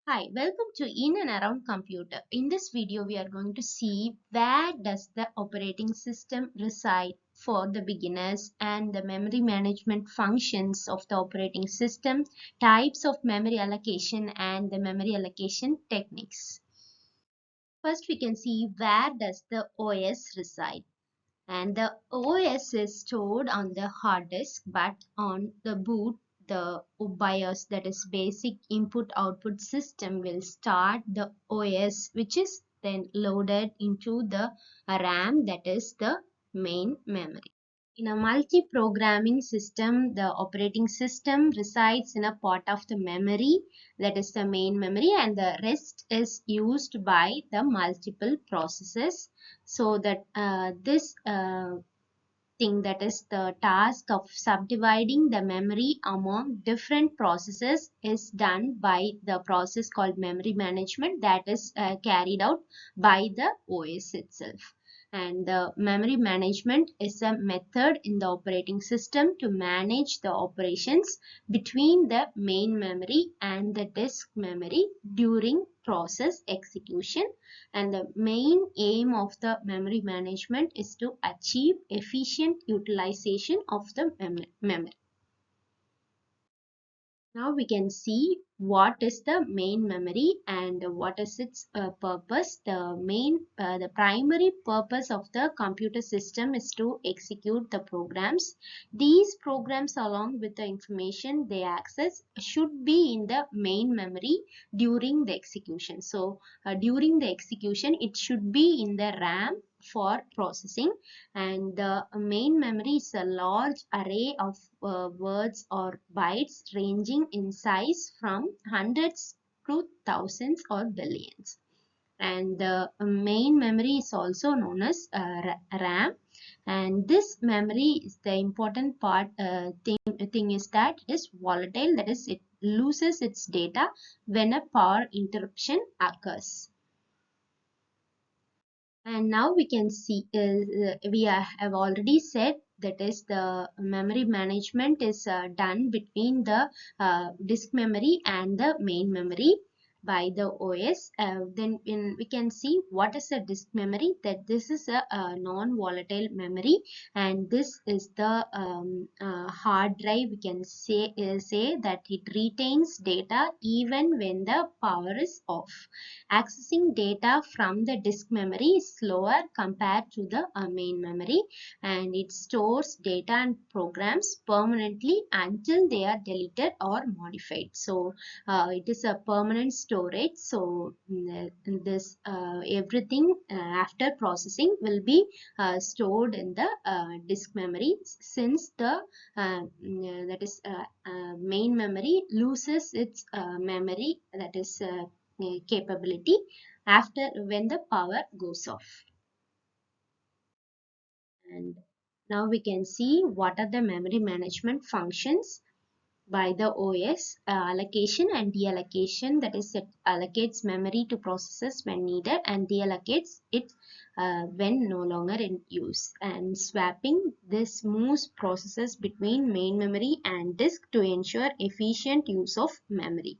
Hi, welcome to In and Around Computer. In this video, we are going to see where does the operating system reside for the beginners and the memory management functions of the operating system, types of memory allocation and the memory allocation techniques. First, we can see where does the OS reside. And the OS is stored on the hard disk, but on the boot the BIOS, that is basic input output system, will start the OS, which is then loaded into the RAM, that is the main memory. In a multi-programming system, the operating system resides in a part of the memory, that is the main memory, and the rest is used by the multiple processes. So that this thing, that is the task of subdividing the memory among different processes, is done by the process called memory management, that is carried out by the OS itself. And the memory management is a method in the operating system to manage the operations between the main memory and the disk memory during process execution. And the main aim of the memory management is to achieve efficient utilization of the memory. Now we can see what is the main memory and what is its purpose. The primary purpose of the computer system is to execute the programs. These programs, along with the information they access, should be in the main memory during the execution. So during the execution, it should be in the RAM for processing, and the main memory is a large array of words or bytes ranging in size from hundreds to thousands or billions. And the main memory is also known as RAM, and this memory is the important part. Thing is that it is volatile, that is it loses its data when a power interruption occurs. And now we can see have already said, that is the memory management is done between the disk memory and the main memory by the OS. Then we can see what is a disk memory, that this is a non-volatile memory, and this is the hard drive. We can say that it retains data even when the power is off. Accessing data from the disk memory is slower compared to the main memory, and it stores data and programs permanently until they are deleted or modified. So it is a permanent storage. So this everything after processing will be stored in the disk memory, since the main memory loses its memory, that is capability, after when the power goes off. And now we can see what are the memory management functions by the OS. Allocation and deallocation, that is it allocates memory to processes when needed and deallocates it when no longer in use. And swapping, this moves processes between main memory and disk to ensure efficient use of memory.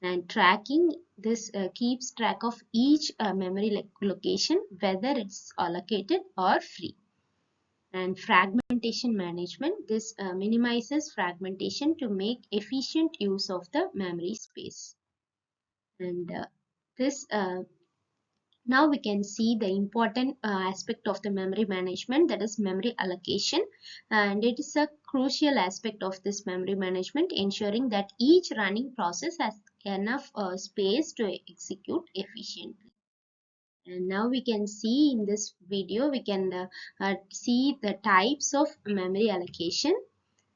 And tracking, this keeps track of each memory location, whether it's allocated or free. And fragmentation management, this minimizes fragmentation to make efficient use of the memory space. And this now we can see the important aspect of the memory management, that is memory allocation, and it is a crucial aspect of this memory management, ensuring that each running process has enough space to execute efficiently. And now we can see in this video, we can see the types of memory allocation,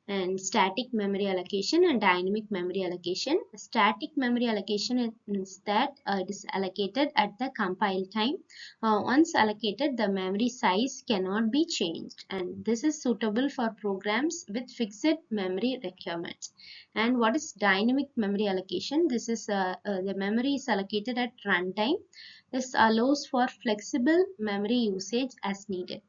and static memory allocation and dynamic memory allocation. Static memory allocation is that it is allocated at the compile time. Once allocated, the memory size cannot be changed, and this is suitable for programs with fixed memory requirements. And what is dynamic memory allocation? This is the memory is allocated at runtime. This allows for flexible memory usage as needed,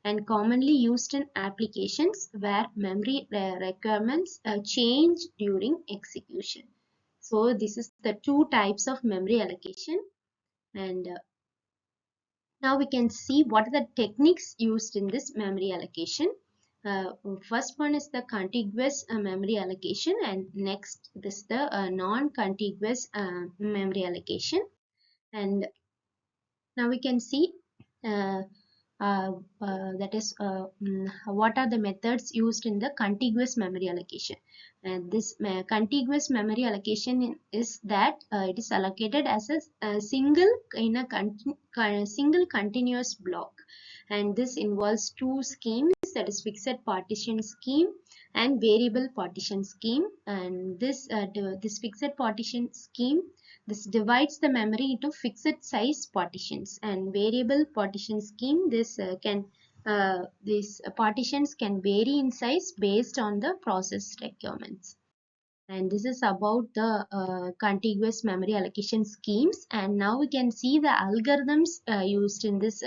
and commonly used in applications where memory requirements change during execution. So this is the two types of memory allocation, and now we can see what are the techniques used in this memory allocation. First one is the contiguous memory allocation, and next this is the non-contiguous memory allocation. And now we can see uh, that is what are the methods used in the contiguous memory allocation. And this contiguous memory allocation is that it is allocated as a single in a single continuous block, and this involves two schemes, that is fixed partition scheme and variable partition scheme. And this fixed partition scheme, this divides the memory into fixed size partitions, and variable partition scheme, these partitions can vary in size based on the process requirements. And this is about the contiguous memory allocation schemes. And now we can see the algorithms used in this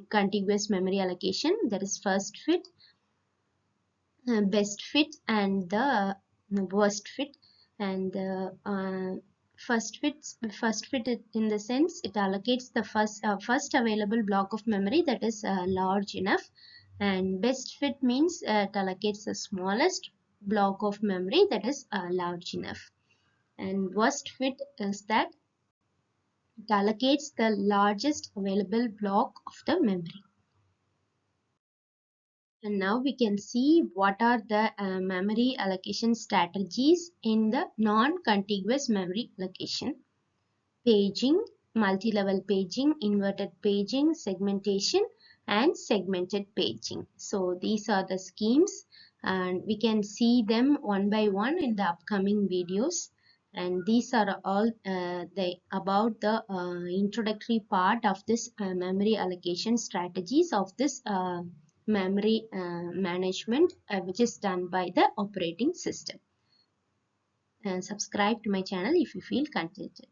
contiguous memory allocation. That is first fit, best fit, and the worst fit. And the first fit in the sense it allocates the first available block of memory that is large enough, and best fit means it allocates the smallest block of memory that is large enough, and worst fit is that it allocates the largest available block of the memory. And now we can see what are the memory allocation strategies in the non-contiguous memory allocation. Paging, multi-level paging, inverted paging, segmentation, and segmented paging. So these are the schemes, and we can see them one by one in the upcoming videos. And these are all about the introductory part of this memory allocation strategies of this memory management, which is done by the operating system. Subscribe to my channel if you feel contented.